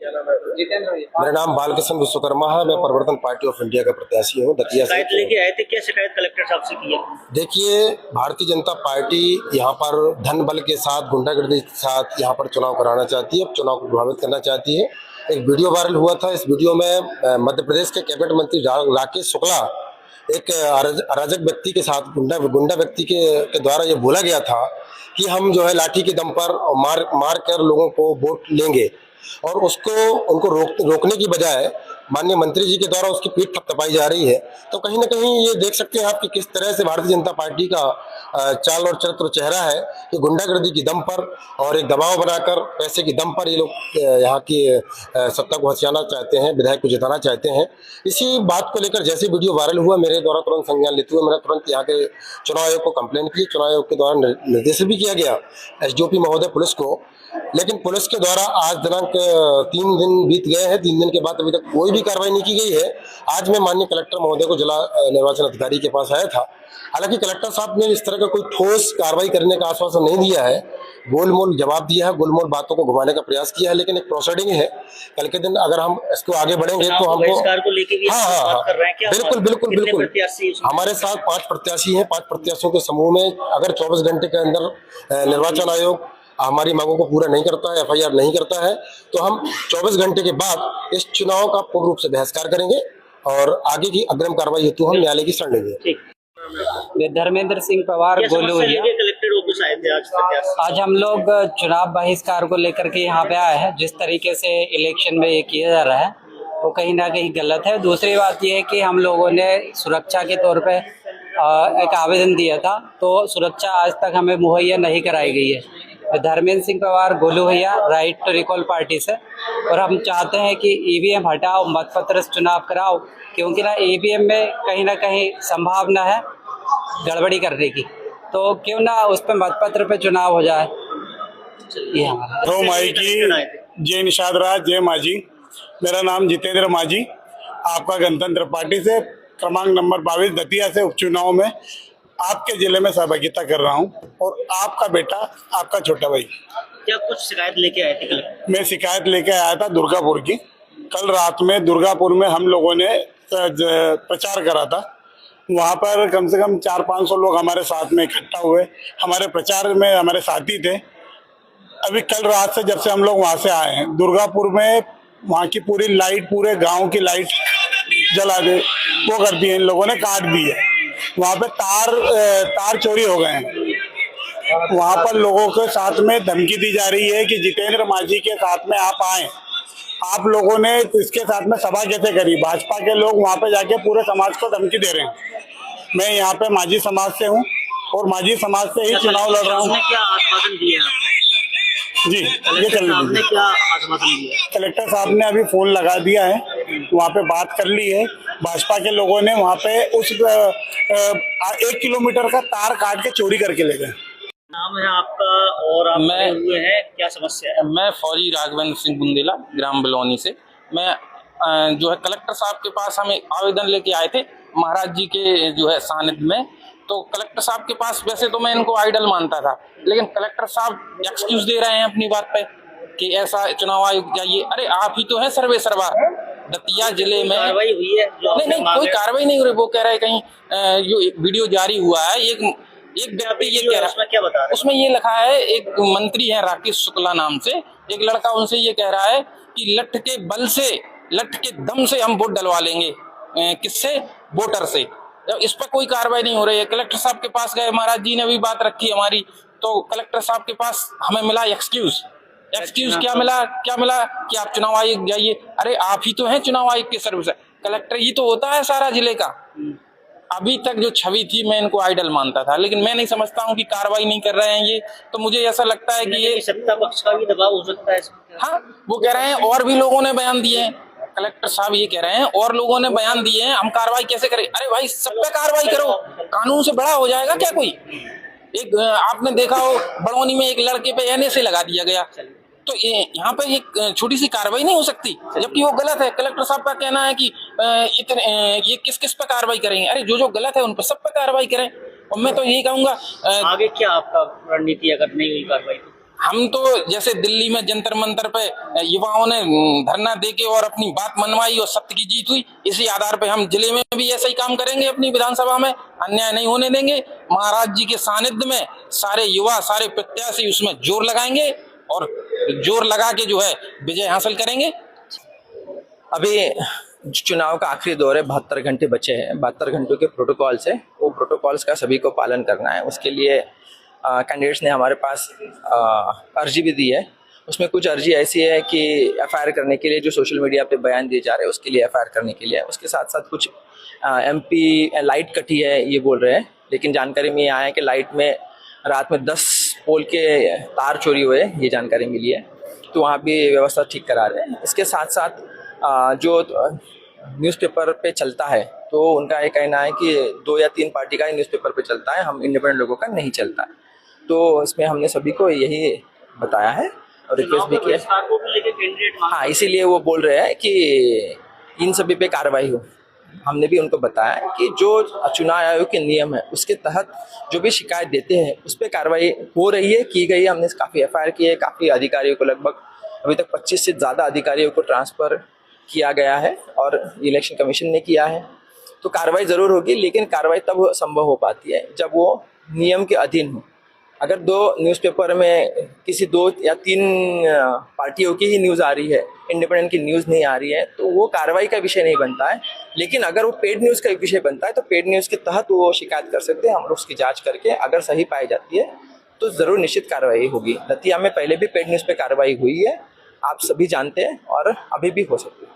क्या नाम है? जितेंद्र भैया। मेरा नाम बालकृष्ण विश्वकर्मा है। मैं परिवर्तन पार्टी ऑफ इंडिया का प्रत्याशी हूँ दतिया से। शिकायत लेके आए थे, क्या शिकायत कलेक्टर साहब से की है? देखिए, भारतीय जनता पार्टी यहाँ पर धन बल के साथ, गुंडागर्दी के साथ यहाँ पर चुनाव कराना चाहती है, चुनाव को प्रभावित करना चाहती है। एक वीडियो वायरल हुआ था। इस वीडियो में मध्य प्रदेश के कैबिनेट मंत्री राकेश शुक्ला एक अराजक व्यक्ति के साथ, गुंडा व्यक्ति के द्वारा ये बोला गया था कि हम जो है लाठी के दम पर मार कर लोगों को वोट लेंगे, और उनको रोकने की बजाय माननीय मंत्री जी के द्वारा उसकी पीठ थपथपाई जा रही है। तो कहीं ना कहीं ये देख सकते हैं आप कि किस तरह से भारतीय जनता पार्टी का चाल और चरित्र चेहरा है कि गुंडागर्दी की दम पर और एक दबाव बनाकर पैसे की दम पर ये लोग यहाँ की सत्ता को हथियाना चाहते हैं, विधायक को जिताना चाहते हैं। इसी बात को लेकर जैसे वीडियो वायरल हुआ, मेरे द्वारा तुरंत संज्ञान लेते हुए मैंने तुरंत यहाँ के चुनाव आयोग को कंप्लेन की। चुनाव आयोग के द्वारा निर्देश भी किया गया एसडीओपी महोदय पुलिस को, लेकिन पुलिस के द्वारा आज दिनांक 3 दिन बीत गए हैं। 3 दिन के बाद अभी तक कोई भी कार्रवाई नहीं की गई है। आज मैं माननीय कलेक्टर महोदय को जिला निर्वाचन अधिकारी के पास आया था। हालांकि कलेक्टर साहब ने इस तरह का कोई ठोस कार्रवाई करने का आश्वासन नहीं दिया है, गोलमोल जवाब दिया है, गोलमोल बातों को घुमाने का प्रयास किया है, लेकिन एक प्रोसीडिंग है। कल के दिन अगर हम इसको आगे बढ़ेंगे तो हमको बिल्कुल हमारे साथ 5 प्रत्याशी हैं। 5 प्रत्याशियों के समूह में अगर 24 घंटे के अंदर निर्वाचन आयोग हमारी मांगों को पूरा नहीं करता है, एफआईआर नहीं करता है, तो हम 24 घंटे के बाद इस चुनाव का पूर्ण रूप से बहिष्कार करेंगे और आगे की अग्रिम कार्रवाई हेतु हम न्यायालय की शरण लेंगे। धर्मेंद्र सिंह पवार गोलू भैया। कलेक्टर ऑफिस आए थे आज हम लोग चुनाव बहिष्कार को लेकर के यहाँ पे आए हैं। जिस तरीके से इलेक्शन में ये किया जा रहा है वो कहीं ना कहीं गलत है। दूसरी बात ये है कि हम लोगों ने सुरक्षा के तौर पे एक आवेदन दिया था, तो सुरक्षा आज तक हमें मुहैया नहीं कराई गई है। धर्मेंद्र सिंह पवार गोलू भैया राइट टू रिकॉल पार्टी से, और हम चाहते हैं कि ईवीएम हटाओ, मतपत्र से चुनाव कराओ, क्योंकि ना ईवीएम में कहीं ना कहीं संभावना है गड़बड़ी करने की, तो क्यों ना उस पर मतपत्र पे चुनाव हो जाए। ये हमारा माई की जय निषाद राज, जय माजी। मेरा नाम जितेंद्र माजी, आपका गणतंत्र पार्टी से क्रमांक नंबर 22 दतिया से उपचुनाव में आपके जिले में सहभागिता कर रहा हूं, और आपका बेटा, आपका छोटा भाई। क्या कुछ शिकायत लेके आए थे कलेक्टर? मैं शिकायत लेके आया था दुर्गापुर की। कल रात में दुर्गापुर में हम लोगों ने प्रचार करा था। वहां पर कम से कम 400-500 लोग हमारे साथ में इकट्ठा हुए, हमारे प्रचार में हमारे साथी थे। अभी कल रात से जब से हम लोग वहां से आए हैं, दुर्गापुर में वहां की पूरी लाइट, पूरे गांव की लाइट जला दे वो कर दी है, इन लोगों ने काट दी है। वहां पे तार चोरी हो गए हैं। वहां पर लोगों के साथ में धमकी दी जा रही है कि जितेंद्र मांझी के साथ में आप आए। आप लोगों ने इसके साथ में सभा कैसे करी? भाजपा के लोग वहां पे जाके पूरे समाज को धमकी दे रहे हैं। मैं यहाँ पे मांझी समाज से हूँ और मांझी समाज से ही चुनाव लड़ रहा हूँ। क्या आश्वासन दिया जी, ये चल रही है। क्या आश्वासन दिया? कलेक्टर साहब ने अभी फोन लगा दिया है, वहाँ पे बात कर ली है। भाजपा के लोगों ने वहाँ पे उस 1 किलोमीटर का तार काट के चोरी करके ले गए। नाम है आपका और आप मैं हुए हैं, क्या समस्या है? मैं फौजी राघवेंद्र सिंह बुंदेला, ग्राम बलौनी से। मैं जो है कलेक्टर साहब के पास हमें आवेदन लेके आए थे महाराज जी के जो है सानिध्य में। तो कलेक्टर साहब के पास वैसे तो मैं इनको आइडल मानता था, लेकिन कलेक्टर साहब एक्सक्यूज दे रहे हैं अपनी बात पे कि ऐसा चुनाव आयोग जाइए। अरे आप ही तो है सर्वे सर्वा दतिया जिले में। कार्रवाई हुई है? नहीं, कोई कार्रवाई नहीं हो रही। वो कह रहा है कहीं जो वीडियो जारी हुआ है, एक व्यक्ति ये कह रहा है, उसमें क्या बता रहे हैं? उसमें ये लिखा है, एक मंत्री है राकेश शुक्ला नाम से, एक लड़का उनसे ये कह रहा है कि लठ के बल से, लठ के दम से हम वोट डलवा लेंगे। किससे? वोटर से। इस पर कोई कार्रवाई नहीं हो रही है। कलेक्टर साहब के पास गए, महाराज जी ने भी बात रखी हमारी, तो कलेक्टर साहब के पास हमें मिला एक्सक्यूज। क्या मिला कि आप चुनाव आयोग जाइए। अरे आप ही तो हैं चुनाव आयोग के सर्विस, कलेक्टर ही तो होता है सारा जिले का। अभी तक जो छवि थी मैं इनको आइडल मानता था, लेकिन मैं नहीं समझता हूँ कि कार्रवाई नहीं कर रहे हैं ये। तो मुझे ऐसा लगता है कि ये सत्ता पक्ष का भी दबाव हो सकता है। हाँ, वो कह रहे हैं और भी लोगों ने बयान दिए हैं। कलेक्टर साहब ये कह रहे हैं और लोगों ने बयान दिए हैं, हम कार्रवाई कैसे करें? अरे भाई सब पे कार्रवाई करो, कानून से बड़ा हो जाएगा क्या कोई? एक आपने देखा हो बड़ौनी में एक लड़के पे एनएसए लगा दिया गया, तो यहाँ पे एक छोटी सी कार्रवाई नहीं हो सकती, जबकि वो गलत है। कलेक्टर साहब का कहना है कि ये किस किस पे कार्रवाई करेंगे? अरे जो गलत है उन पर सब पे कार्रवाई करें। और मैं तो यही कहूंगा आगे क्या आपका रणनीति अगर नहीं हुई कार्रवाई? हम तो जैसे दिल्ली में जंतर मंतर पे युवाओं ने धरना देके और अपनी बात मनवाई और सत्य की जीत हुई, इसी आधार पे हम जिले में भी ऐसा ही काम करेंगे। अपनी विधानसभा में अन्याय नहीं होने देंगे। महाराज जी के सानिध्य में सारे युवा, सारे प्रत्याशी उसमें जोर लगाएंगे और जोर लगा के जो है विजय हासिल करेंगे। अभी चुनाव का आखिरी दौर है, 72 घंटे बचे हैं। 72 घंटों के प्रोटोकॉल्स है, वो प्रोटोकॉल्स का सभी को पालन करना है। उसके लिए कैंडिडेट्स ने हमारे पास अर्जी भी दी है। उसमें कुछ अर्जी ऐसी है कि एफआईआर करने के लिए, जो सोशल मीडिया पे बयान दिए जा रहे हैं उसके लिए एफआईआर करने के लिए है। उसके साथ साथ कुछ एमपी लाइट कटी है ये बोल रहे हैं, लेकिन जानकारी में ये आया है कि लाइट में रात में 10 पोल के तार चोरी हुए, ये जानकारी मिली है। तो वहाँ भी व्यवस्था ठीक करा रहे हैं। इसके साथ साथ जो न्यूज़पेपर पे चलता है, तो उनका ये कहना है कि 2 या 3 पार्टी का ही न्यूज़पेपर पे चलता है, हम इंडिपेंडेंट लोगों का नहीं चलता है। तो इसमें हमने सभी को यही बताया है और रिक्वेस्ट भी किया है। हाँ, इसीलिए वो बोल रहे हैं कि इन सभी पे कार्रवाई हो। हमने भी उनको बताया कि जो चुनाव आयोग के नियम है उसके तहत जो भी शिकायत देते हैं उस पर कार्रवाई हो रही है, की गई है। हमने काफ़ी एफआईआर की है, काफ़ी अधिकारियों को, लगभग अभी तक 25 से ज़्यादा अधिकारियों को ट्रांसफ़र किया गया है और इलेक्शन कमीशन ने किया है। तो कार्रवाई ज़रूर होगी, लेकिन कार्रवाई तब संभव हो पाती है जब वो नियम के अधीन हो। अगर 2 न्यूज़पेपर में किसी 2 या 3 पार्टियों की ही न्यूज़ आ रही है, इंडिपेंडेंट की न्यूज़ नहीं आ रही है, तो वो कार्रवाई का विषय नहीं बनता है। लेकिन अगर वो पेड न्यूज़ का विषय बनता है तो पेड न्यूज़ के तहत वो शिकायत कर सकते हैं। हम उसकी जांच करके अगर सही पाई जाती है तो ज़रूर निश्चित कार्रवाई होगी। दतिया में पहले भी पेड न्यूज़ पे कार्रवाई हुई है, आप सभी जानते हैं, और अभी भी हो सकती है।